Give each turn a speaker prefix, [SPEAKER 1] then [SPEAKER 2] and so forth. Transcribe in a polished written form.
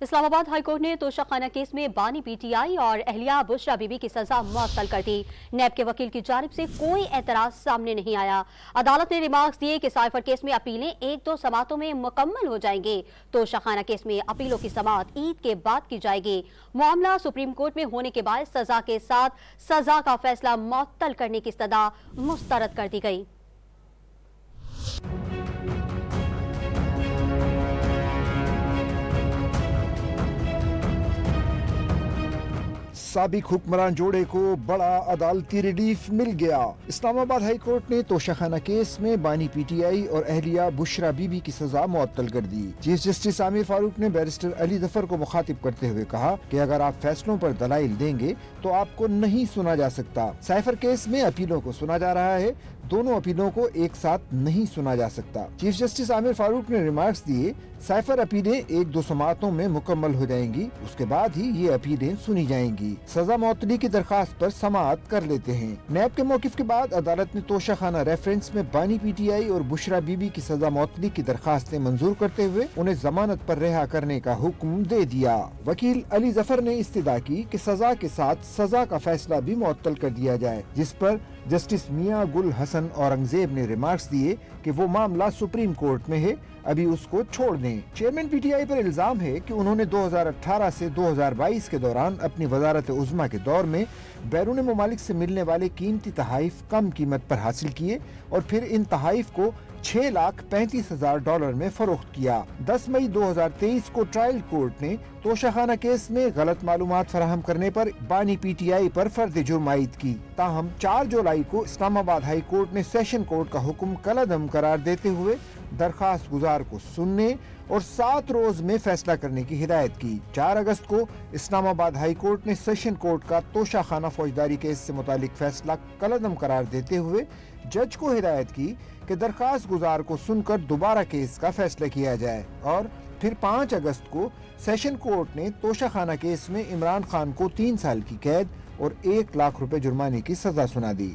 [SPEAKER 1] اسلام آباد high court نے توشہ case میں بانی پی ٹی آئی اور اہلیہ بشرا بی بی کی سزا معطل کر دی۔ نیب کے وکیل کی جانب سے کوئی اعتراض سامنے نہیں آیا۔ عدالت نے ریمارکس دیے کہ سائفر کیس میں اپیلیں 1-2 سماعتوں میں مکمل ہو جائیں گے۔ توشہ کیس میں اپیلوں کی سماعت عید کے بعد کی جائے گی۔ معاملہ سپریم کورٹ میں ہونے کے باعث سزا کے ساتھ سزا کا فیصلہ معطل کرنے کی استدعا مسترد کر دی گئی۔
[SPEAKER 2] سابق حکمران جوڑے کو بڑا عدالتی ریلیف مل گیا۔ اسلام آباد ہائی کورٹ نے توشہ خانہ کیس میں بانی پی ٹی آئی اور اہلیہ بشرا بی بی کی سزا معطل کر دی۔ چیف جسٹس عامر فاروق نے بیرسٹر علی ظفر کو مخاطب کرتے ہوئے کہا کہ اگر آپ فیصلوں پر دلائل دیں گے تو آپ کو نہیں سنا جا سکتا۔ سائفر کیس میں اپیلوں کو سنا جا رہا ہے، دونوں اپیلوں کو ایک ساتھ نہیں سنا جا سکتا۔ چیف جسٹس عامر فاروق نے ریمارکس دیے، سائفر اپیلیں 1-2 سماعتوں میں مکمل ہو جائیں گی، اس کے بعد ہی یہ اپیلیں سنی جائیں گی۔ سزا معطلی کی درخواست پر سماعت کر لیتے ہیں۔ نیب کے موقف کے بعد عدالت نے توشہ خانہ ریفرنس میں بانی پی ٹی آئی اور بشرا بی بی کی سزا معطلی کی درخواستیں منظور کرتے ہوئے انہیں ضمانت پر رہا کرنے کا حکم دے دیا۔ وکیل علی ظفر نے استدعا کی کہ سزا کے ساتھ سزا کا فیصلہ بھی معطل کر دیا جائے، جس پر جسٹس میاں گل حسن اورنگزیب نے ریمارکس دیے کہ وہ معاملہ سپریم کورٹ میں ہے، ابھی اس کو چھوڑ دیں۔ چیئرمین پی ٹی آئی پر الزام ہے کہ انہوں نے 2018 سے 2022 کے دوران اپنی وزارت عظمیٰ کے دور میں بیرون ممالک سے ملنے والے قیمتی تحائف کم قیمت پر حاصل کیے اور پھر ان تحائف کو $6,35,000 میں فروخت کیا۔ 10 مئی 2023 کو ٹرائل کورٹ نے توشہ خانہ کیس میں غلط معلومات فراہم کرنے پر بانی پی ٹی آئی پر فرد جرم عائد کی۔ تاہم 4 جولائی کو اسلام آباد ہائی کورٹ نے سیشن کورٹ کا حکم کالعدم قرار دیتے ہوئے درخواست گزار کو سننے اور 7 روز میں فیصلہ کرنے کی ہدایت کی۔ 4 اگست کو اسلام آباد ہائی کورٹ نے سیشن کورٹ کا توشہ خانہ فوجداری کیس سے متعلق فیصلہ کالعدم قرار دیتے ہوئے جج کو ہدایت کی کہ درخواست گزار کو سن کر دوبارہ کیس کا فیصلہ کیا جائے، اور پھر 5 اگست کو سیشن کورٹ نے توشہ خانہ کیس میں عمران خان کو 3 سال کی قید اور $1 لاکھ جرمانے کی سزا سنا دی۔